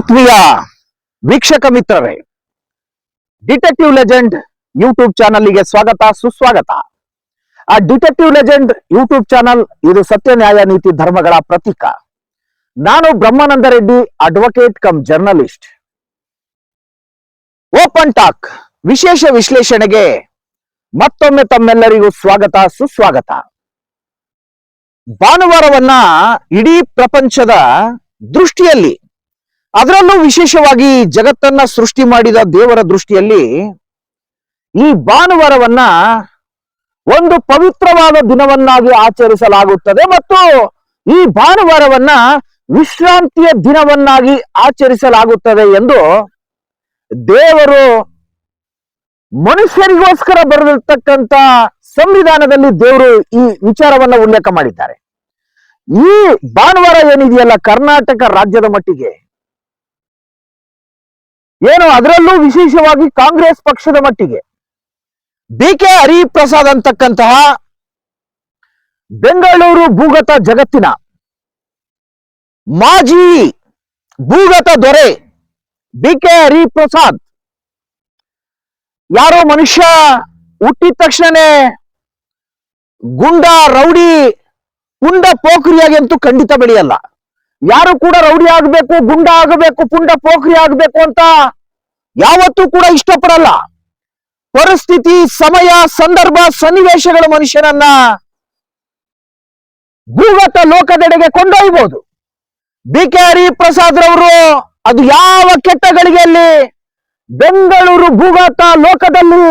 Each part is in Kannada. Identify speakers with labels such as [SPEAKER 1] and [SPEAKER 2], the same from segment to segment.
[SPEAKER 1] ಆತ್ಮೀಯ ವೀಕ್ಷಕ ಮಿತ್ರರೇ, ಡಿಟೆಕ್ಟಿವ್ ಲೆಜೆಂಡ್ ಯೂಟ್ಯೂಬ್ ಚಾನಲ್ಗೆ ಸ್ವಾಗತ ಸುಸ್ವಾಗತ. ಆ ಡಿಟೆಕ್ಟಿವ್ ಲೆಜೆಂಡ್ ಯೂಟ್ಯೂಬ್ ಚಾನಲ್ ಇದು ಸತ್ಯ ನ್ಯಾಯ ನೀತಿ ಧರ್ಮಗಳ ಪ್ರತೀಕ. ನಾನು Brahmananda Reddy, advocate cum journalist. Open talk ವಿಶೇಷ ವಿಶ್ಲೇಷಣೆಗೆ ಮತ್ತೊಮ್ಮೆ ತಮ್ಮೆಲ್ಲರಿಗೂ ಸ್ವಾಗತ ಸುಸ್ವಾಗತ. ಭಾನುವಾರವನ್ನ ಇಡೀ ಪ್ರಪಂಚದ ದೃಷ್ಟಿಯಲ್ಲಿ, ಅದರಲ್ಲೂ ವಿಶೇಷವಾಗಿ ಜಗತ್ತನ್ನ ಸೃಷ್ಟಿ ಮಾಡಿದ ದೇವರ ದೃಷ್ಟಿಯಲ್ಲಿ ಈ ಭಾನುವಾರವನ್ನ ಒಂದು ಪವಿತ್ರವಾದ ದಿನವನ್ನಾಗಿ ಆಚರಿಸಲಾಗುತ್ತದೆ ಮತ್ತು ಈ ಭಾನುವಾರವನ್ನ ವಿಶ್ರಾಂತಿಯ ದಿನವನ್ನಾಗಿ ಆಚರಿಸಲಾಗುತ್ತದೆ ಎಂದು ದೇವರು ಮನುಷ್ಯರಿಗೋಸ್ಕರ ಬರೆದಿರ್ತಕ್ಕಂಥ ಸಂವಿಧಾನದಲ್ಲಿ ದೇವರು ಈ ವಿಚಾರವನ್ನ ಉಲ್ಲೇಖ ಮಾಡಿದ್ದಾರೆ. ಈ ಭಾನುವಾರ ಏನಿದೆಯಲ್ಲ, ಕರ್ನಾಟಕ ರಾಜ್ಯದ ಮಟ್ಟಿಗೆ ಏನು, ಅದರಲ್ಲೂ ವಿಶೇಷವಾಗಿ ಕಾಂಗ್ರೆಸ್ ಪಕ್ಷದ ಮಟ್ಟಿಗೆ ಬಿ.ಕೆ. ಹರಿಪ್ರಸಾದ್ ಅಂತಕ್ಕಂತಹ ಬೆಂಗಳೂರು ಭೂಗತ ಜಗತ್ತಿನ ಮಾಜಿ ಭೂಗತ ದೊರೆ ಬಿ.ಕೆ. ಹರಿಪ್ರಸಾದ್ ಯಾರೋ ಮನುಷ್ಯ ಹುಟ್ಟಿದ ತಕ್ಷಣನೇ ಗುಂಡ, ರೌಡಿ, ಪುಂಡ ಪೋಖ್ರಿಯಾಗಿ ಅಂತೂ ಖಂಡಿತ ಬೆಳೆಯಲ್ಲ. ಯಾರು ಕೂಡ ರೌಡಿ ಆಗಬೇಕು, ಗುಂಡ ಆಗಬೇಕು, ಪುಂಡ ಪೋಖ್ರಿ ಆಗಬೇಕು ಅಂತ ಯಾವತ್ತೂ ಕೂಡ ಇಷ್ಟಪಡಲ್ಲ. ಪರಿಸ್ಥಿತಿ, ಸಮಯ, ಸಂದರ್ಭ, ಸನ್ನಿವೇಶಗಳ ಮನುಷ್ಯನನ್ನ ಭೂಗತ ಲೋಕದೆಡೆಗೆ ಕೊಂಡೊಯ್ಯಬಹುದು. ಬಿ.ಕೆ. ಹರಿಪ್ರಸಾದ್ ರವರು ಅದು ಯಾವ ಕೆಟ್ಟ ಗಳಿಗೆಯಲ್ಲಿ ಬೆಂಗಳೂರು ಭೂಗತ ಲೋಕದಲ್ಲಿ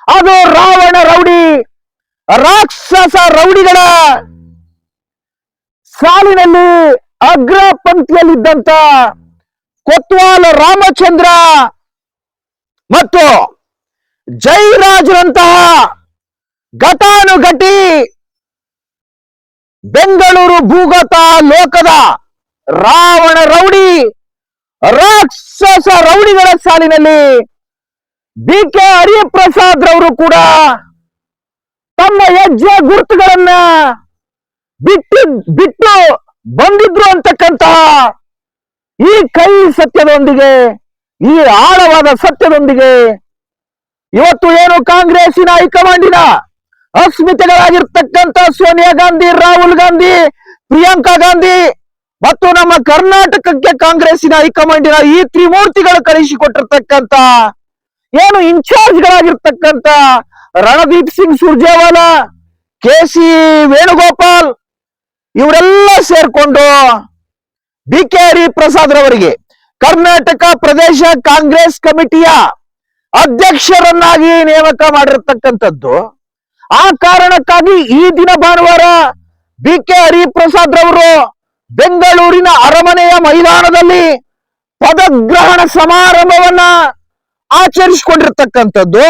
[SPEAKER 1] ಅದು ರಾವಣ ರೌಡಿ, ರಾಕ್ಷಸ ರೌಡಿಗಳ ಸಾಲಿನಲ್ಲಿ ಅಗ್ರ ಪಂಕ್ತಿಯಲ್ಲಿದ್ದಂತ ಕೊತ್ವಾಲ್ ರಾಮಚಂದ್ರ ಮತ್ತು ಜೈರಾಜ್ರಂತಹ ಘಟಾನುಘಟಿ ಬೆಂಗಳೂರು ಭೂಗತ ಲೋಕದ ರಾವಣ ರೌಡಿ, ರಾಕ್ಷಸ ರೌಡಿಗಳ ಸಾಲಿನಲ್ಲಿ ಬಿ.ಕೆ. ಹರಿಪ್ರಸಾದ್ ರವರು ಕೂಡ ತಮ್ಮ ಹೆಜ್ಜೆ ಗುರುತುಗಳನ್ನ ಬಿಟ್ಟು ಬಂದಿದ್ರು ಅಂತಕ್ಕಂತಹ ಈ ಕೈ ಸತ್ಯದೊಂದಿಗೆ, ಈ ಆಳವಾದ ಸತ್ಯದೊಂದಿಗೆ ಇವತ್ತು ಏನು ಕಾಂಗ್ರೆಸ್ಸಿನ ಹೈಕಮಾಂಡಿನ ಅಸ್ಮಿತೆಗಳಾಗಿರ್ತಕ್ಕಂಥ ಸೋನಿಯಾ ಗಾಂಧಿ, ರಾಹುಲ್ ಗಾಂಧಿ, ಪ್ರಿಯಾಂಕಾ ಗಾಂಧಿ ಮತ್ತು ನಮ್ಮ ಕರ್ನಾಟಕಕ್ಕೆ ಕಾಂಗ್ರೆಸ್ಸಿನ ಹೈಕಮಾಂಡಿನ ಈ ತ್ರಿಮೂರ್ತಿಗಳು ಕಳಿಸಿಕೊಟ್ಟಿರ್ತಕ್ಕಂಥ ಏನು ಇನ್ಚಾರ್ಜ್ಗಳಾಗಿರ್ತಕ್ಕಂಥ ರಣದೀಪ್ ಸಿಂಗ್ ಸುರ್ಜೇವಾಲಾ, ಕೆ.ಸಿ. ವೇಣುಗೋಪಾಲ್ ಇವರೆಲ್ಲ ಸೇರ್ಕೊಂಡು ಬಿ.ಕೆ. ಹರಿಪ್ರಸಾದ್ ರವರಿಗೆ ಕರ್ನಾಟಕ ಪ್ರದೇಶ ಕಾಂಗ್ರೆಸ್ ಕಮಿಟಿಯ ಅಧ್ಯಕ್ಷರನ್ನಾಗಿ ನೇಮಕ ಮಾಡಿರ್ತಕ್ಕಂಥದ್ದು. ಆ ಕಾರಣಕ್ಕಾಗಿ ಈ ದಿನ ಭಾನುವಾರ ಬಿ.ಕೆ. ಹರಿಪ್ರಸಾದ್ ರವರು ಬೆಂಗಳೂರಿನ ಅರಮನೆಯ ಮೈದಾನದಲ್ಲಿ ಪದಗ್ರಹಣ ಸಮಾರಂಭವನ್ನ ಆಚರಿಸಿಕೊಂಡಿರ್ತಕ್ಕಂಥದ್ದು.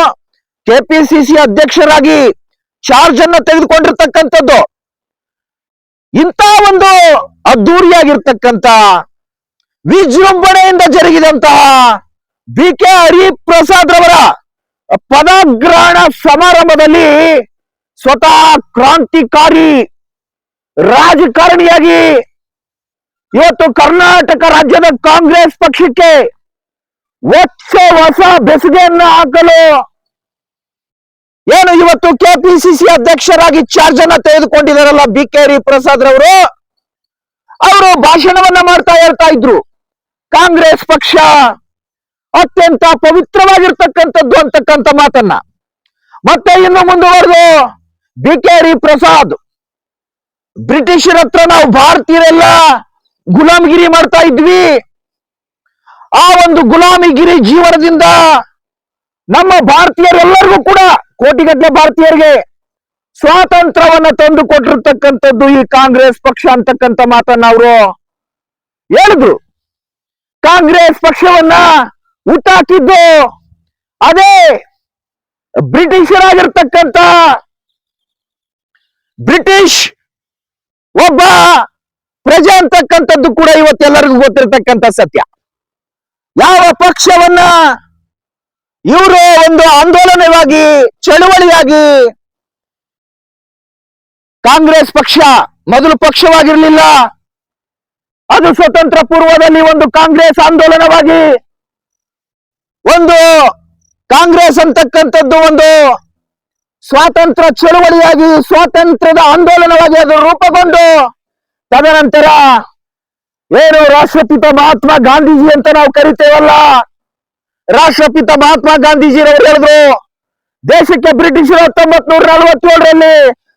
[SPEAKER 1] ಕೆಪಿಸಿಸಿ ಅಧ್ಯಕ್ಷರಾಗಿ ಚಾರ್ಜ್ ಅನ್ನು ತೆಗೆದುಕೊಂಡಿರ್ತಕ್ಕಂಥದ್ದು. ಇಂಥ ಒಂದು ಅದ್ದೂರಿಯಾಗಿರ್ತಕ್ಕಂಥ ವಿಜೃಂಭಣೆಯಿಂದ ಜರುಗಿದಂತಹ ಬಿ.ಕೆ. ಹರಿಪ್ರಸಾದ್ ರವರ ಪದಗ್ರಹಣ ಸಮಾರಂಭದಲ್ಲಿ ಸ್ವತಃ ಕ್ರಾಂತಿಕಾರಿ ರಾಜಕಾರಣಿಯಾಗಿ ಇವತ್ತು ಕರ್ನಾಟಕ ರಾಜ್ಯದ ಕಾಂಗ್ರೆಸ್ ಪಕ್ಷಕ್ಕೆ ಹೊಸ ಬೆಸುಗೆಯನ್ನು ಹಾಕಲು ಏನು ಇವತ್ತು ಕೆಪಿಸಿಸಿ ಅಧ್ಯಕ್ಷರಾಗಿ ಚಾರ್ಜ್ ಅನ್ನ ತೆಗೆದುಕೊಂಡಿದ್ದಾರಲ್ಲ ಬಿ.ಕೆ. ಹರಿಪ್ರಸಾದ್ ರವರು, ಅವರು ಭಾಷಣವನ್ನ ಹೇಳ್ತಾ ಇದ್ರು. ಕಾಂಗ್ರೆಸ್ ಪಕ್ಷ ಅತ್ಯಂತ ಪವಿತ್ರವಾಗಿರ್ತಕ್ಕಂಥದ್ದು ಅಂತಕ್ಕಂಥ ಮಾತನ್ನ. ಮತ್ತೆ ಇನ್ನು ಮುಂದುವರೆದು ಬಿ.ಕೆ. ಹರಿಪ್ರಸಾದ್ ಬ್ರಿಟಿಷರ ಹತ್ರ ನಾವು ಭಾರತೀಯರೆಲ್ಲ ಗುಲಾಮಗಿರಿ ಮಾಡ್ತಾ ಇದ್ವಿ, ಆ ಒಂದು ಗುಲಾಮಿಗಿರಿ ಜೀವನದಿಂದ ನಮ್ಮ ಭಾರತೀಯರೆಲ್ಲರಿಗೂ ಕೂಡ, ಕೋಟಿಗಟ್ಟಲೆ ಭಾರತೀಯರಿಗೆ ಸ್ವಾತಂತ್ರ್ಯವನ್ನ ತಂದು ಕೊಟ್ಟಿರ್ತಕ್ಕಂಥದ್ದು ಈ ಕಾಂಗ್ರೆಸ್ ಪಕ್ಷ ಅಂತಕ್ಕಂಥ ಮಾತನ್ನ ಅವರು ಹೇಳಿದ್ರು. ಕಾಂಗ್ರೆಸ್ ಪಕ್ಷವನ್ನ ಹುಟ್ಟಾಕಿದ್ದು ಅದೇ ಬ್ರಿಟಿಷರಾಗಿರ್ತಕ್ಕಂಥ ಬ್ರಿಟಿಷ್ ಒಬ್ಬ ಪ್ರಜೆ ಅಂತಕ್ಕಂಥದ್ದು ಕೂಡ ಇವತ್ತೆಲ್ಲರಿಗೂ ಗೊತ್ತಿರತಕ್ಕಂಥ ಸತ್ಯ. ಯಾವ ಪಕ್ಷವನ್ನ ಇವರು ಒಂದು ಆಂದೋಲನವಾಗಿ, ಚಳುವಳಿಯಾಗಿ ಕಾಂಗ್ರೆಸ್ ಪಕ್ಷ ಮೊದಲು ಪಕ್ಷವಾಗಿರ್ಲಿಲ್ಲ, ಅದು ಸ್ವತಂತ್ರ ಪೂರ್ವದಲ್ಲಿ ಒಂದು ಕಾಂಗ್ರೆಸ್ ಆಂದೋಲನವಾಗಿ, ಒಂದು ಕಾಂಗ್ರೆಸ್ ಅಂತಕ್ಕಂಥದ್ದು ಒಂದು ಸ್ವಾತಂತ್ರ್ಯ ಚಳುವಳಿಯಾಗಿ, ಸ್ವಾತಂತ್ರ್ಯದ ಆಂದೋಲನವಾಗಿ ಅದು ರೂಪುಗೊಂಡು, ತದನಂತರ ಏನು ರಾಷ್ಟ್ರಪಿತ ಮಹಾತ್ಮ ಗಾಂಧೀಜಿ ಅಂತ ನಾವು ಕರಿತೇವಲ್ಲ, ರಾಷ್ಟ್ರಪಿತ ಮಹಾತ್ಮ ಗಾಂಧೀಜಿರವರು ಹೇಳಿದ್ರು, ದೇಶಕ್ಕೆ ಬ್ರಿಟಿಷರು 1947ರಲ್ಲಿ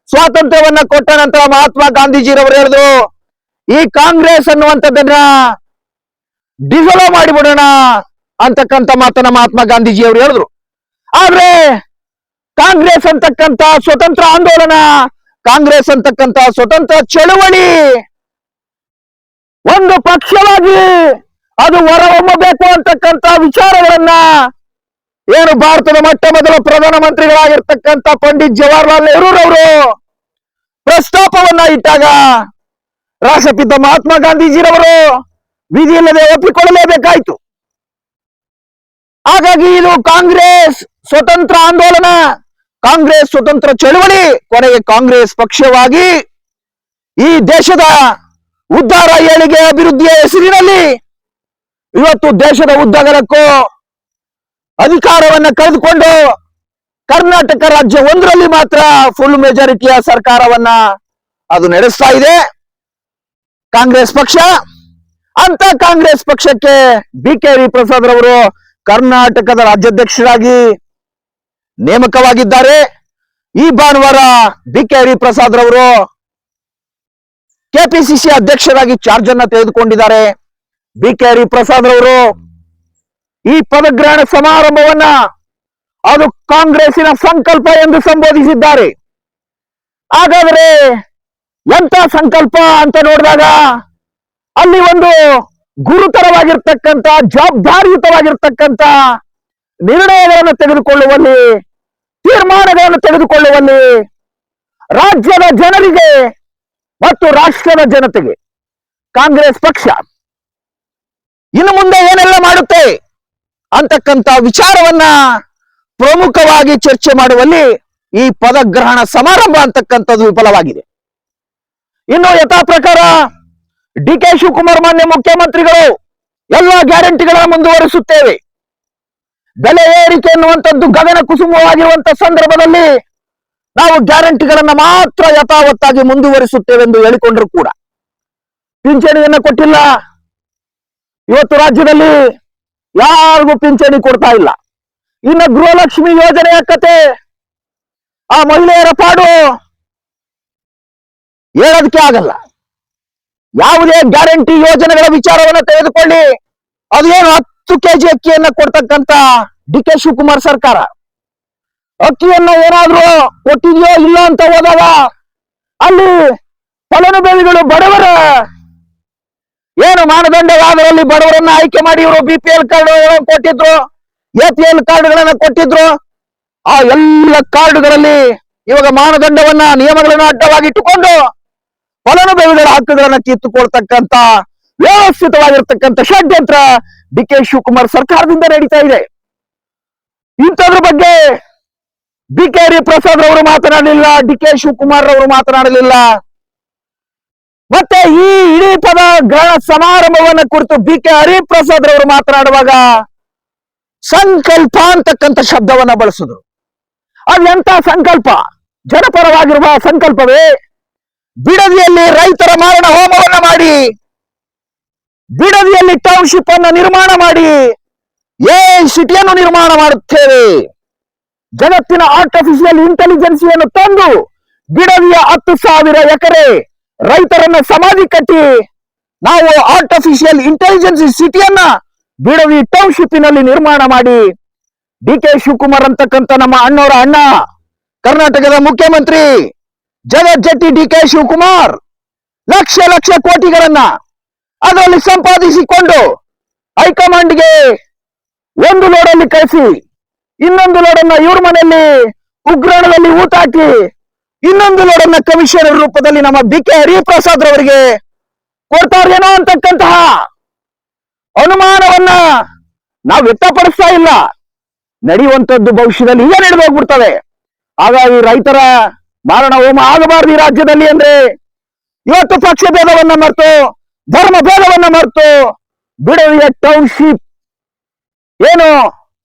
[SPEAKER 1] ಸ್ವಾತಂತ್ರ್ಯವನ್ನ ಕೊಟ್ಟ ನಂತರ ಮಹಾತ್ಮ ಗಾಂಧೀಜಿರವರು ಹೇಳಿದ್ರು, ಈ ಕಾಂಗ್ರೆಸ್ ಅನ್ನುವಂಥದ್ದನ್ನ ಡಿಸಲೋ ಮಾಡಿಬಿಡೋಣ ಅಂತಕ್ಕಂಥ ಮಾತನ್ನ ಮಹಾತ್ಮ ಗಾಂಧೀಜಿಯವರು ಹೇಳಿದ್ರು. ಆದ್ರೆ ಕಾಂಗ್ರೆಸ್ ಅಂತಕ್ಕಂಥ ಸ್ವತಂತ್ರ ಆಂದೋಲನ, ಕಾಂಗ್ರೆಸ್ ಅಂತಕ್ಕಂಥ ಸ್ವತಂತ್ರ ಚಳುವಳಿ ಒಂದು ಪಕ್ಷವಾಗಿ ಅದು ಹೊರಹೊಮ್ಮಬೇಕು ಅಂತಕ್ಕಂಥ ವಿಚಾರಗಳನ್ನ ಏನು ಭಾರತದ ಮೊಟ್ಟ ಮೊದಲ ಪ್ರಧಾನಮಂತ್ರಿಗಳಾಗಿರ್ತಕ್ಕಂಥ ಪಂಡಿತ್ ಜವಾಹರ್ಲಾಲ್ ನೆಹರೂರವರು ಪ್ರಸ್ತಾಪವನ್ನ ಇಟ್ಟಾಗ ರಾಷ್ಟ್ರಪಿತ ಮಹಾತ್ಮ ಗಾಂಧೀಜಿರವರು ವಿಧಿ ಇಲ್ಲದೆ ಒಪ್ಪಿಕೊಳ್ಳಲೇಬೇಕಾಯ್ತು. ಹಾಗಾಗಿ ಇದು ಕಾಂಗ್ರೆಸ್ ಸ್ವತಂತ್ರ ಆಂದೋಲನ, ಕಾಂಗ್ರೆಸ್ ಸ್ವತಂತ್ರ ಚಳುವಳಿ ಕೊನೆಗೆ ಕಾಂಗ್ರೆಸ್ ಪಕ್ಷವಾಗಿ ಈ ದೇಶದ ಉದ್ಧಾರ, ಏಳಿಗೆ, ಅಭಿವೃದ್ಧಿಯ ಹೆಸರಿನಲ್ಲಿ ಇವತ್ತು ದೇಶದ ಉದ್ದಗಲಕ್ಕೂ ಅಧಿಕಾರವನ್ನ ಕಳೆದುಕೊಂಡು ಕರ್ನಾಟಕ ರಾಜ್ಯ ಒಂದರಲ್ಲಿ ಮಾತ್ರ ಫುಲ್ ಮೆಜಾರಿಟಿಯ ಸರ್ಕಾರವನ್ನ ಅದು ನಡೆಸ್ತಾ ಇದೆ ಕಾಂಗ್ರೆಸ್ ಪಕ್ಷ. ಅಂತ ಕಾಂಗ್ರೆಸ್ ಪಕ್ಷಕ್ಕೆ BK ಹರಿಪ್ರಸಾದ್ ರವರು ಕರ್ನಾಟಕದ ರಾಜ್ಯಾಧ್ಯಕ್ಷರಾಗಿ ನೇಮಕವಾಗಿದ್ದಾರೆ. ಈ ಭಾನುವಾರ BK ಹರಿಪ್ರಸಾದ್ ರವರು ಕೆಪಿಸಿಸಿ ಅಧ್ಯಕ್ಷರಾಗಿ ಚಾರ್ಜ್ ಅನ್ನ ತೆಗೆದುಕೊಂಡಿದ್ದಾರೆ. BK ಹರಿಪ್ರಸಾದ್ ರವರು ಈ ಪದಗ್ರಹಣ ಸಮಾರಂಭವನ್ನ ಅದು ಕಾಂಗ್ರೆಸ್ಸಿನ ಸಂಕಲ್ಪ ಎಂದು ಸಂಬೋಧಿಸಿದ್ದಾರೆ. ಹಾಗಾದ್ರೆ ಎಂತ ಸಂಕಲ್ಪ ಅಂತ ನೋಡಿದಾಗ ಅಲ್ಲಿ ಒಂದು ಗುರುತರವಾಗಿರ್ತಕ್ಕಂಥ, ಜವಾಬ್ದಾರಿಯುತವಾಗಿರ್ತಕ್ಕಂಥ ನಿರ್ಣಯಗಳನ್ನು ತೆಗೆದುಕೊಳ್ಳುವಲ್ಲಿ, ತೀರ್ಮಾನಗಳನ್ನು ತೆಗೆದುಕೊಳ್ಳುವಲ್ಲಿ ರಾಜ್ಯದ ಜನರಿಗೆ ಮತ್ತು ರಾಷ್ಟ್ರದ ಜನತೆಗೆ ಕಾಂಗ್ರೆಸ್ ಪಕ್ಷ ಇನ್ನು ಮುಂದೆ ಏನೆಲ್ಲ ಮಾಡುತ್ತೆ ಅಂತಕ್ಕಂಥ ವಿಚಾರವನ್ನ ಪ್ರಮುಖವಾಗಿ ಚರ್ಚೆ ಮಾಡುವಲ್ಲಿ ಈ ಪದಗ್ರಹಣ ಸಮಾರಂಭ ಅಂತಕ್ಕಂಥದ್ದು ವಿಫಲವಾಗಿದೆ. ಇನ್ನು ಯಥಾ ಪ್ರಕಾರ DK ಶಿವಕುಮಾರ್ ಮಾನ್ಯ ಮುಖ್ಯಮಂತ್ರಿಗಳು ಎಲ್ಲ ಗ್ಯಾರಂಟಿಗಳನ್ನು ಮುಂದುವರಿಸುತ್ತೇವೆ, ಬೆಲೆ ಏರಿಕೆ ಎನ್ನುವಂಥದ್ದು ಗಗನ ಕುಸುಮವಾಗಿರುವಂತಹ ಸಂದರ್ಭದಲ್ಲಿ ನಾವು ಗ್ಯಾರಂಟಿಗಳನ್ನ ಮಾತ್ರ ಯಥಾವತ್ತಾಗಿ ಮುಂದುವರಿಸುತ್ತೇವೆ ಎಂದು ಹೇಳಿಕೊಂಡರು ಕೂಡ ಪಿಂಚಣಿಯನ್ನ ಕೊಟ್ಟಿಲ್ಲ. ಇವತ್ತು ರಾಜ್ಯದಲ್ಲಿ ಯಾರಿಗೂ ಪಿಂಚಣಿ ಕೊಡ್ತಾ ಇಲ್ಲ. ಇನ್ನು ಗೃಹಲಕ್ಷ್ಮಿ ಯೋಜನೆಯ ಕತೆ, ಆ ಮಹಿಳೆಯರ ಪಾಡು ಹೇಳೋದಕ್ಕೆ ಆಗಲ್ಲ. ಯಾವುದೇ ಗ್ಯಾರಂಟಿ ಯೋಜನೆಗಳ ವಿಚಾರವನ್ನು ತೆಗೆದುಕೊಳ್ಳಿ, ಅದು ಏನು 10 ಕೆಜಿ ಅಕ್ಕಿಯನ್ನ ಕೊಡ್ತಕ್ಕಂತ DK ಶಿವಕುಮಾರ್ ಸರ್ಕಾರ ಅಕ್ಕಿಯನ್ನ ಏನಾದ್ರೂ ಕೊಟ್ಟಿದೆಯೋ ಇಲ್ಲ ಅಂತ ಹೋದಾಗ ಅಲ್ಲಿ ಫಲಾನುಭವಿಗಳು ಬಡವರ ಏನು ಮಾನದಂಡವಾದರಲ್ಲಿ ಬಡವರನ್ನ ಆಯ್ಕೆ ಮಾಡಿ ಇವರು BPL ಕಾರ್ಡ್ ಕೊಟ್ಟಿದ್ರು, APL ಕಾರ್ಡ್ಗಳನ್ನ ಕೊಟ್ಟಿದ್ರು. ಆ ಎಲ್ಲ ಕಾರ್ಡ್ಗಳಲ್ಲಿ ಇವಾಗ ಮಾನದಂಡವನ್ನ, ನಿಯಮಗಳನ್ನ ಅಡ್ಡವಾಗಿಟ್ಟುಕೊಂಡು ಫಲಾನುಭವಿಗಳ ಹಕ್ಕುಗಳನ್ನ ಕಿತ್ತುಕೊಳ್ತಕ್ಕಂತ ವ್ಯವಸ್ಥಿತವಾಗಿರ್ತಕ್ಕಂಥ ಷಡ್ಯಂತ್ರ DK ಶಿವಕುಮಾರ್ ಸರ್ಕಾರದಿಂದ ನಡೀತಾ ಇದೆ. ಇಂಥದ್ರ ಬಗ್ಗೆ BK ಹರಿಪ್ರಸಾದ್ ಅವರು ಮಾತನಾಡಲಿಲ್ಲ, DK ಶಿವಕುಮಾರ್ ಅವರು ಮಾತನಾಡಲಿಲ್ಲ. ಮತ್ತೆ ಈ ಇಡೀ ಪದಗ್ರಹಣ ಸಮಾರಂಭವನ್ನ ಕುರಿತು BK ಹರಿಪ್ರಸಾದ್ ಅವರು ಮಾತನಾಡುವಾಗ ಸಂಕಲ್ಪ ಅಂತಕ್ಕಂಥ ಶಬ್ದವನ್ನ ಬಳಸಿದ್ರು. ಅದು ಎಂತ ಸಂಕಲ್ಪ? ಜನಪರವಾಗಿರುವ ಸಂಕಲ್ಪವೇ? ಬಿಡದಿಯಲ್ಲಿ ರೈತರ ಮಾರಣ ಹೋಮವನ್ನ ಮಾಡಿ, ಬಿಡದಿಯಲ್ಲಿ ಟೌನ್ಶಿಪ್ ಅನ್ನು ನಿರ್ಮಾಣ ಮಾಡಿ, ಸಿಟಿಯನ್ನು ನಿರ್ಮಾಣ ಮಾಡುತ್ತೇವೆ, ಜಗತ್ತಿನ ಆರ್ಟಿಫಿಷಿಯಲ್ ಇಂಟೆಲಿಜೆನ್ಸಿಯನ್ನು ತಂದು ಬಿಡದಿಯ 10,000 ಎಕರೆ ರೈತರನ್ನ ಸಮಾಧಿ ಕಟ್ಟಿ ನಾವು ಆರ್ಟಿಫಿಷಿಯಲ್ ಇಂಟೆಲಿಜೆನ್ಸ್ ಸಿಟಿಯನ್ನ ಬಿಡದಿ ಟೌನ್ಶಿಪ್ನಲ್ಲಿ ನಿರ್ಮಾಣ ಮಾಡಿ, DK ಶಿವಕುಮಾರ್ ಅಂತಕ್ಕಂಥ ನಮ್ಮ ಅಣ್ಣವರ ಅಣ್ಣ, ಕರ್ನಾಟಕದ ಮುಖ್ಯಮಂತ್ರಿ ಜಗಜ್ಜೆಟ್ಟಿ DK ಶಿವಕುಮಾರ್ ಲಕ್ಷ ಲಕ್ಷ ಕೋಟಿಗಳನ್ನ ಅದರಲ್ಲಿ ಸಂಪಾದಿಸಿಕೊಂಡು ಹೈಕಮಾಂಡ್ಗೆ ಒಂದು ಲೋಡಲ್ಲಿ ಕಳಿಸಿ, ಇನ್ನೊಂದು ಲೋಡನ್ನ ಇವ್ರ ಮನೆಯಲ್ಲಿ ಉಗ್ರಾಣದಲ್ಲಿ ಊಟ ಹಾಕಿ, ಇನ್ನೊಂದು ಲೋಡನ್ನ ಕಮಿಷನರ್ ರೂಪದಲ್ಲಿ ನಮ್ಮ BK ಹರಿಪ್ರಸಾದ್ ರವರಿಗೆ ಕೊಡ್ತಾರೇನೋ ಅಂತಕ್ಕಂತಹ ಅನುಮಾನವನ್ನ ನಾವು ವ್ಯಕ್ತಪಡಿಸ್ತಾ ಇಲ್ಲ. ನಡೆಯುವಂತದ್ದು ಭವಿಷ್ಯದಲ್ಲಿ ಈಗ ನಡೆದು ಹೋಗ್ಬಿಡ್ತವೆ. ಹಾಗಾಗಿ ರೈತರ ಮಾರಣ ಹೋಮ ಆಗಬಾರದು ಈ ರಾಜ್ಯದಲ್ಲಿ ಅಂದ್ರೆ ಇವತ್ತು ಪಕ್ಷಭೇದವನ್ನ ಮರೆತು ಧರ್ಮ ಭೇದವನ್ನ ಮರೆತು ಬಿಡದಿಯ ಟೌನ್ಶಿಪ್ ಏನು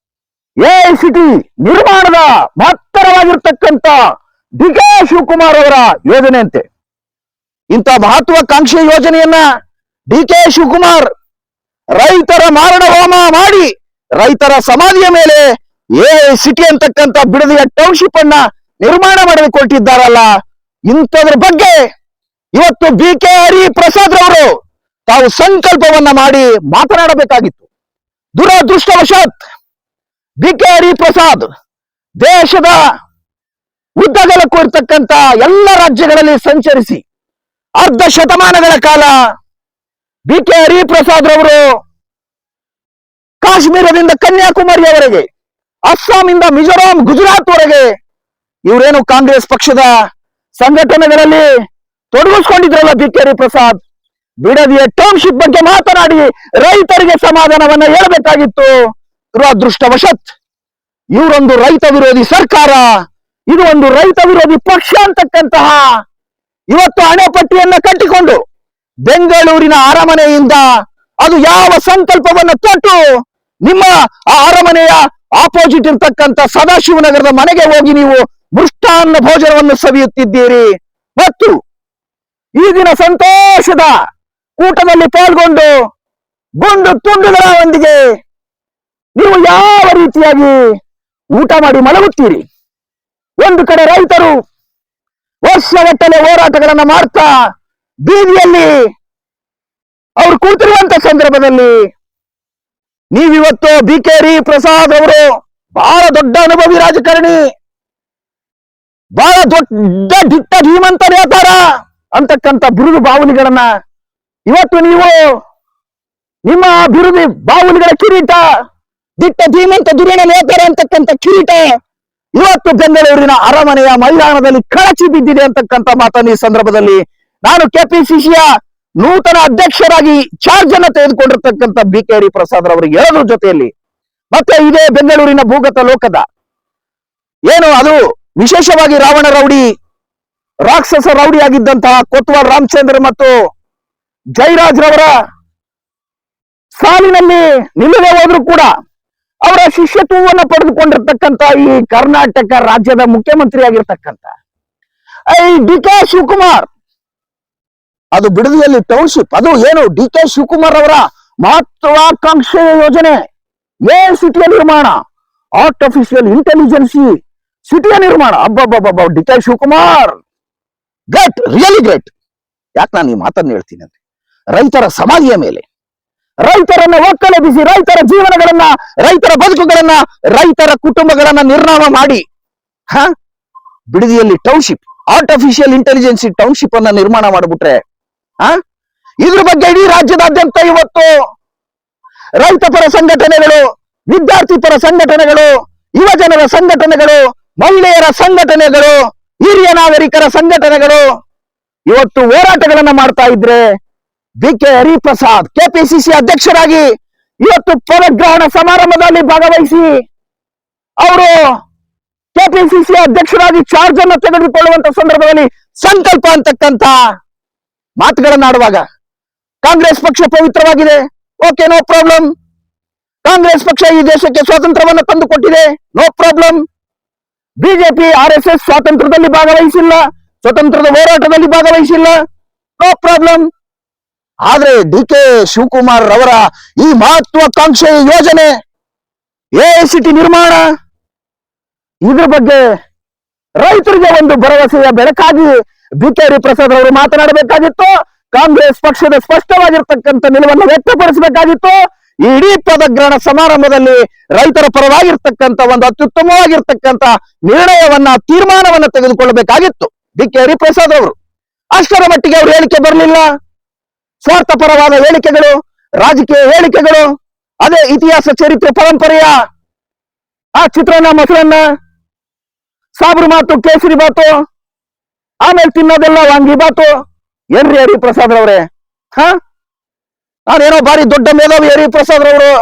[SPEAKER 1] ಎಐಸಿಟಿ ನಿರ್ಮಾಣದ ಮಹತ್ತರವಾಗಿರ್ತಕ್ಕಂಥ ಡಿ ಕೆ ಶಿವಕುಮಾರ್ ಅವರ ಯೋಜನೆ ಅಂತೆ. ಇಂಥ ಮಹತ್ವಾಕಾಂಕ್ಷಿ ಯೋಜನೆಯನ್ನ ಡಿ ಕೆ ಶಿವಕುಮಾರ್ ರೈತರ ಮಾರಣ ಹೋಮ ಮಾಡಿ ರೈತರ ಸಮಾಧಿಯ ಮೇಲೆ ಎಐಸಿಟಿ ಅಂತಕ್ಕಂಥ ಬಿಡದಿಯ ಟೌನ್ಶಿಪ್ ಅನ್ನ ನಿರ್ಮಾಣ ಮಾಡಿಕೊಟ್ಟಿದ್ದಾರಲ್ಲ, ಇಂಥದ್ರ ಬಗ್ಗೆ ಇವತ್ತು ಬಿ ಕೆ ಹರಿಪ್ರಸಾದ್ ರವರು ತಾವು ಸಂಕಲ್ಪವನ್ನ ಮಾಡಿ ಮಾತನಾಡಬೇಕಾಗಿತ್ತು. ದುರದೃಷ್ಟವಶಾತ್ ಬಿ ಕೆ ಹರಿಪ್ರಸಾದ್ ದೇಶದ ಉದ್ದಗಲಕ್ಕೂ ಇರ್ತಕ್ಕಂಥ ಎಲ್ಲ ರಾಜ್ಯಗಳಲ್ಲಿ ಸಂಚರಿಸಿ ಅರ್ಧ ಶತಮಾನಗಳ ಕಾಲ ಬಿ ಕೆ ಹರಿಪ್ರಸಾದ್ ರವರು ಕಾಶ್ಮೀರದಿಂದ ಕನ್ಯಾಕುಮಾರಿಯವರೆಗೆ, ಅಸ್ಸಾಂನಿಂದ ಮಿಜೋರಾಂ, ಗುಜರಾತ್ ವರೆಗೆ ಇವರೇನು ಕಾಂಗ್ರೆಸ್ ಪಕ್ಷದ ಸಂಘಟನೆಗಳಲ್ಲಿ ತೊಡಗಿಸ್ಕೊಂಡಿದ್ರಲ್ಲ ಬಿ ಕೆ ಹರಿಪ್ರಸಾದ್, ಬಿಡದಿಯ ಟೌನ್ಶಿಪ್ ಬಗ್ಗೆ ಮಾತನಾಡಿ ರೈತರಿಗೆ ಸಮಾಧಾನವನ್ನ ಹೇಳಬೇಕಾಗಿತ್ತು. ದುರದೃಷ್ಟವಶಾತ್ ಇವರೊಂದು ರೈತ ವಿರೋಧಿ ಸರ್ಕಾರ, ಇದು ಒಂದು ರೈತ ವಿರೋಧಿ ಪಕ್ಷ ಅಂತಕ್ಕಂತಹ ಇವತ್ತು ಹಣೆಪಟ್ಟಿಯನ್ನ ಕಟ್ಟಿಕೊಂಡು ಬೆಂಗಳೂರಿನ ಅರಮನೆಯಿಂದ ಅದು ಯಾವ ಸಂಕಲ್ಪವನ್ನ ತೊಟ್ಟು ನಿಮ್ಮ ಆ ಅರಮನೆಯ ಆಪೋಸಿಟ್ ಇರ್ತಕ್ಕಂಥ ಸದಾಶಿವನಗರದ ಮನೆಗೆ ಹೋಗಿ ನೀವು ಮೃಷ್ಟಾನ್ನ ಭೋಜನವನ್ನು ಸವಿಯುತ್ತಿದ್ದೀರಿ ಮತ್ತು ಈ ದಿನ ಸಂತೋಷದ ಕೂಟದಲ್ಲಿ ಪಾಲ್ಗೊಂಡು ಗುಂಡು ತುಂಡುಗಳೊಂದಿಗೆ ನೀವು ಯಾವ ರೀತಿಯಾಗಿ ಊಟ ಮಾಡಿ ಮಲಗುತ್ತೀರಿ. ಒಂದು ಕಡೆ ರೈತರು ವರ್ಷಗಟ್ಟಲೆ ಹೋರಾಟಗಳನ್ನ ಮಾಡ್ತಾ ಬೀದಿಯಲ್ಲಿ ಅವರು ಕೂತಿರುವಂತ ಸಂದರ್ಭದಲ್ಲಿ ನೀವಿವತ್ತು ಬಿ ಕೆ ಹರಿಪ್ರಸಾದ್ ಅವರು ಬಹಳ ದೊಡ್ಡ ಅನುಭವಿ ರಾಜಕಾರಣಿ, ಬಹಳ ದೊಡ್ಡ ದಿಟ್ಟ ಧೀಮಂತ ನೇತಾರ ಅಂತಕ್ಕಂಥ ಬಿರುದು ಬಾವುಲಿಗಳನ್ನ ಇವತ್ತು ನೀವು ನಿಮ್ಮ ಬಿರುದು ಬಾವುಲಿಗಳ ಕಿರೀಟ, ದಿಟ್ಟ ಧೀಮಂತ ಧುರೀಣ ನೇತಾರ ಅಂತಕ್ಕಂಥ ಕಿರೀಟ ಇವತ್ತು ಬೆಂಗಳೂರಿನ ಅರಮನೆಯ ಮೈದಾನದಲ್ಲಿ ಕಳಚಿ ಬಿದ್ದಿದೆ ಅಂತಕ್ಕಂಥ ಮಾತನ್ನು ಈ ಸಂದರ್ಭದಲ್ಲಿ ನಾನು ಕೆಪಿಸಿಸಿಯ ನೂತನ ಅಧ್ಯಕ್ಷರಾಗಿ ಚಾರ್ಜ್ ಅನ್ನು ತೆಗೆದುಕೊಂಡಿರ್ತಕ್ಕಂಥ ಬಿ ಕೆ ಹರಿಪ್ರಸಾದ್ ಅವರಿಗೆ ಹೇಳೋದ್ರ ಜೊತೆಯಲ್ಲಿ ಮತ್ತೆ ಇದೇ ಬೆಂಗಳೂರಿನ ಭೂಗತ ಲೋಕದ ಏನು ಅದು ವಿಶೇಷವಾಗಿ ರಾವಣ ರೌಡಿ, ರಾಕ್ಷಸ ರೌಡಿ ಆಗಿದ್ದಂತಹ ಕೊತ್ವಾಲ್ ರಾಮಚಂದ್ರ ಮತ್ತು ಜಯರಾಜ್ ರವರ ಸಾಲಿನಲ್ಲಿ ನಿಲ್ಲದೆ ಹೋದ್ರು ಕೂಡ ಅವರ ಶಿಷ್ಯತ್ವವನ್ನು ಪಡೆದುಕೊಂಡಿರ್ತಕ್ಕಂಥ ಈ ಕರ್ನಾಟಕ ರಾಜ್ಯದ ಮುಖ್ಯಮಂತ್ರಿ ಆಗಿರ್ತಕ್ಕಂಥ ಈ ಡಿ ಕೆ ಶಿವಕುಮಾರ್, ಅದು ಬಿಡದಿಯಲ್ಲಿ ಟೌನ್ಶಿಪ್, ಅದು ಏನು ಡಿ ಕೆ ಶಿವಕುಮಾರ್ ಅವರ ಮಹತ್ವಾಕಾಂಕ್ಷೆಯ ಯೋಜನೆ ಎ ಸಿಟಿಯ ನಿರ್ಮಾಣ, ಆರ್ಟಿಫಿಷಿಯಲ್ ಇಂಟೆಲಿಜೆನ್ಸಿ ಸಿಟಿಯ ನಿರ್ಮಾಣ. ಅಬ್ಬಬ್ಬಬ್ಬ, D K Shivakumar great, really great. ಯಾಕೆ ನಾನು ಈ ಮಾತನ್ನು ಹೇಳ್ತೀನಿ ಅಂದ್ರೆ ರೈತರ ಸಮಾಧಿಯ ಮೇಲೆ ರೈತರನ್ನ ಒಕ್ಕಲೆಬ್ಬಿಸಿ ರೈತರ ಜೀವನಗಳನ್ನ, ರೈತರ ಬದುಕುಗಳನ್ನ, ರೈತರ ಕುಟುಂಬಗಳನ್ನ ನಿರ್ನಾಮ ಮಾಡಿ ಬಿಡದಿಯಲ್ಲಿ ಟೌನ್ಶಿಪ್, ಆರ್ಟಿಫಿಷಿಯಲ್ ಇಂಟೆಲಿಜೆನ್ಸಿ ಟೌನ್ಶಿಪ್ ಅನ್ನ ನಿರ್ಮಾಣ ಮಾಡಿಬಿಟ್ರೆ ಇದ್ರ ಬಗ್ಗೆ ಇಡೀ ರಾಜ್ಯದಾದ್ಯಂತ ಇವತ್ತು ರೈತ ಪರ ಸಂಘಟನೆಗಳು, ವಿದ್ಯಾರ್ಥಿ ಪರ ಸಂಘಟನೆಗಳು, ಯುವಜನರ ಸಂಘಟನೆಗಳು, ಮಹಿಳೆಯರ ಸಂಘಟನೆಗಳು, ಹಿರಿಯ ನಾಗರಿಕರ ಸಂಘಟನೆಗಳು ಇವತ್ತು ಹೋರಾಟಗಳನ್ನ ಮಾಡ್ತಾ ಇದ್ರೆ ಬಿ ಕೆ ಹರಿಪ್ರಸಾದ್ ಕೆಪಿಸಿಸಿ ಅಧ್ಯಕ್ಷರಾಗಿ ಇವತ್ತು ಪದಗ್ರಹಣ ಸಮಾರಂಭದಲ್ಲಿ ಭಾಗವಹಿಸಿ ಅವರು ಕೆಪಿಸಿಸಿ ಅಧ್ಯಕ್ಷರಾಗಿ ಚಾರ್ಜ್ ಅನ್ನು ತೆಗೆದುಕೊಳ್ಳುವಂತ ಸಂದರ್ಭದಲ್ಲಿ ಸಂಕಲ್ಪ ಅಂತಕ್ಕಂಥ ಮಾತುಗಳನ್ನಾಡುವಾಗ ಕಾಂಗ್ರೆಸ್ ಪಕ್ಷ ಪವಿತ್ರವಾಗಿದೆ, ಓಕೆ, ನೋ ಪ್ರಾಬ್ಲಮ್. ಕಾಂಗ್ರೆಸ್ ಪಕ್ಷ ಈ ದೇಶಕ್ಕೆ ಸ್ವಾತಂತ್ರ್ಯವನ್ನು ತಂದುಕೊಟ್ಟಿದೆ, ನೋ ಪ್ರಾಬ್ಲಮ್. ಬಿಜೆಪಿ RSS ಸ್ವಾತಂತ್ರ್ಯದಲ್ಲಿ ಭಾಗವಹಿಸಿಲ್ಲ, ಸ್ವತಂತ್ರದ ಹೋರಾಟದಲ್ಲಿ ಭಾಗವಹಿಸಿಲ್ಲ, ನೋ ಪ್ರಾಬ್ಲಮ್. ಆದ್ರೆ ಡಿ ಕೆ ಶಿವಕುಮಾರ್ ಅವರ ಈ ಮಹತ್ವಾಕಾಂಕ್ಷೆಯ ಯೋಜನೆ ಎಐಸಿಟಿ ನಿರ್ಮಾಣ, ಇದ್ರ ಬಗ್ಗೆ ರೈತರಿಗೆ ಒಂದು ಭರವಸೆಯ ಬೆಳಕಾಗಿ ಬಿ ಕೆ ಹರಿಪ್ರಸಾದ್ ಅವರು ಮಾತನಾಡಬೇಕಾಗಿತ್ತು. ಕಾಂಗ್ರೆಸ್ ಪಕ್ಷದ ಸ್ಪಷ್ಟವಾಗಿರ್ತಕ್ಕಂಥ ನಿಲುವನ್ನು ವ್ಯಕ್ತಪಡಿಸಬೇಕಾಗಿತ್ತು. ಇಡೀ ಪದಗ್ರಹಣ ಸಮಾರಂಭದಲ್ಲಿ ರೈತರ ಪರವಾಗಿರ್ತಕ್ಕಂಥ ಒಂದು ಅತ್ಯುತ್ತಮವಾಗಿರ್ತಕ್ಕಂಥ ನಿರ್ಣಯವನ್ನ, ತೀರ್ಮಾನವನ್ನ ತೆಗೆದುಕೊಳ್ಳಬೇಕಾಗಿತ್ತು ಬಿ ಕೆ ಹರಿಪ್ರಸಾದ್ ಅವರು. ಅಷ್ಟರ ಮಟ್ಟಿಗೆ ಅವರು ಹೇಳಿಕೆ ಬರಲಿಲ್ಲ. ಸ್ವಾರ್ಥಪರವಾದ ಹೇಳಿಕೆಗಳು, ರಾಜಕೀಯ ಹೇಳಿಕೆಗಳು, ಅದೇ ಇತಿಹಾಸ ಚರಿತ್ರೆ ಪರಂಪರೆಯ ಆ ಚಿತ್ರಾನ್ನ, ಮೊಸರನ್ನ, ಸಾಬ್ರು ಮಾತು, ಕೇಸರಿ ಬಾತು, ಆಮೇಲೆ ತಿನ್ನೋದೆಲ್ಲ ವಾಂಗಿ ಬಾತು. ಏನ್ರಿ ಹರಿಪ್ರಸಾದ್ ರವರೇ, ನಾನೇನೋ ಬಾರಿ ದೊಡ್ಡ ಮೇಧಾವಿ ಹರಿಪ್ರಸಾದ್ ರವರು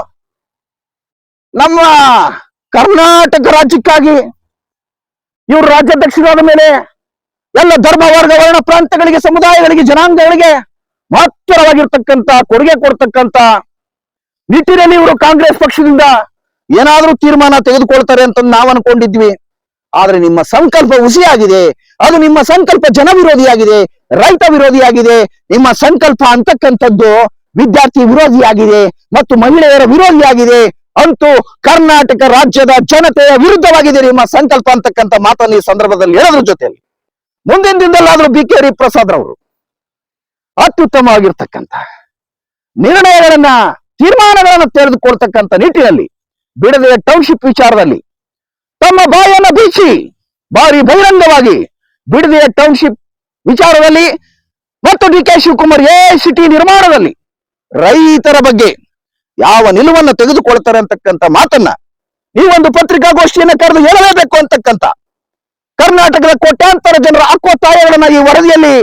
[SPEAKER 1] ನಮ್ಮ ಕರ್ನಾಟಕ ರಾಜ್ಯಕ್ಕಾಗಿ ಇವರು ರಾಜ್ಯಾಧ್ಯಕ್ಷರಾದ ಮೇಲೆ ಎಲ್ಲ ಧರ್ಮ, ವರ್ಗ, ವರ್ಣ, ಪ್ರಾಂತಗಳಿಗೆ, ಸಮುದಾಯಗಳಿಗೆ, ಜನಾಂಗಗಳಿಗೆ ಮಹತ್ತರವಾಗಿರ್ತಕ್ಕಂಥ ಕೊಡುಗೆ ಕೊಡ್ತಕ್ಕಂಥ ನಿಟ್ಟಿನಲ್ಲಿ ಇವರು ಕಾಂಗ್ರೆಸ್ ಪಕ್ಷದಿಂದ ಏನಾದ್ರೂ ತೀರ್ಮಾನ ತೆಗೆದುಕೊಳ್ತಾರೆ ಅಂತ ನಾವು ಅನ್ಕೊಂಡಿದ್ವಿ. ಆದ್ರೆ ನಿಮ್ಮ ಸಂಕಲ್ಪ ಹುಸಿಯಾಗಿದೆ. ಅದು ನಿಮ್ಮ ಸಂಕಲ್ಪ ಜನ ವಿರೋಧಿಯಾಗಿದೆ, ರೈತ ವಿರೋಧಿಯಾಗಿದೆ. ನಿಮ್ಮ ಸಂಕಲ್ಪ ಅಂತಕ್ಕಂಥದ್ದು ವಿದ್ಯಾರ್ಥಿ ವಿರೋಧಿಯಾಗಿದೆ ಮತ್ತು ಮಹಿಳೆಯರ ವಿರೋಧಿಯಾಗಿದೆ. ಅಂತೂ ಕರ್ನಾಟಕ ರಾಜ್ಯದ ಜನತೆಯ ವಿರುದ್ಧವಾಗಿದೆ ನಿಮ್ಮ ಸಂಕಲ್ಪ ಅಂತಕ್ಕಂಥ ಮಾತನ್ನು ಈ ಸಂದರ್ಭದಲ್ಲಿ ಹೇಳೋದ್ರ ಜೊತೆಯಲ್ಲಿ ಮುಂದಿನ ದಿನದಲ್ಲಾದ್ರೂ BK ಹರಿಪ್ರಸಾದ್ ರವರು ಅತ್ಯುತ್ತಮವಾಗಿರ್ತಕ್ಕಂಥ ನಿರ್ಣಯಗಳನ್ನ ತೀರ್ಮಾನಗಳನ್ನು ತೆಗೆದುಕೊಳ್ತಕ್ಕಂಥ ನಿಟ್ಟಿನಲ್ಲಿ ಬಿಡದೆಯ ಟೌನ್ಶಿಪ್ ವಿಚಾರದಲ್ಲಿ ತಮ್ಮ ಬಾಯನ್ನ ಬೀಚಿ ಬಾರಿ ಬಹಿರಂಗವಾಗಿ ಬಿಡದೆಯ ಟೌನ್ಶಿಪ್ ವಿಚಾರದಲ್ಲಿ ಮತ್ತು DK ಶಿವಕುಮಾರ್ ಸಿಟಿ ನಿರ್ಮಾಣದಲ್ಲಿ ರೈತರ ಬಗ್ಗೆ ಯಾವ ನಿಲುವನ್ನು ತೆಗೆದುಕೊಳ್ತಾರೆ ಅಂತಕ್ಕಂಥ ಮಾತನ್ನ ಈ ಒಂದು ಪತ್ರಿಕಾಗೋಷ್ಠಿಯನ್ನು ಕರೆದು ಹೇಳಲೇಬೇಕು ಅಂತಕ್ಕಂಥ ಕರ್ನಾಟಕದ ಕೋಟ್ಯಾಂತರ ಜನರ ಹಕ್ಕೊತ್ತಾಯಗಳನ್ನ ಈ ವರದಿಯಲ್ಲಿ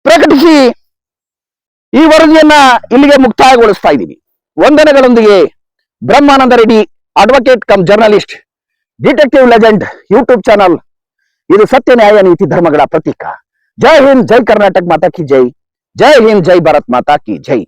[SPEAKER 1] ಪ್ರಕಟಿಸಿ ಈ ವರದಿಯನ್ನ ಇಲ್ಲಿಗೆ ಮುಕ್ತಾಯಗೊಳಿಸ್ತಾ ಇದ್ದೀವಿ. ವಂದನೆಗಳೊಂದಿಗೆ Brahmananda Reddy, advocate cum journalist, detective legend YouTube channel. ಇದು ಸತ್ಯ, ನ್ಯಾಯ, ನೀತಿ, ಧರ್ಮಗಳ ಪ್ರತೀಕ. ಜೈ ಹಿಂದ್, ಜೈ ಕರ್ನಾಟಕ ಮಾತಾ ಕಿ ಜೈ. ಜೈ ಹಿಂದ್, ಜೈ ಭಾರತ್ ಮಾತಾ ಕಿ ಜೈ.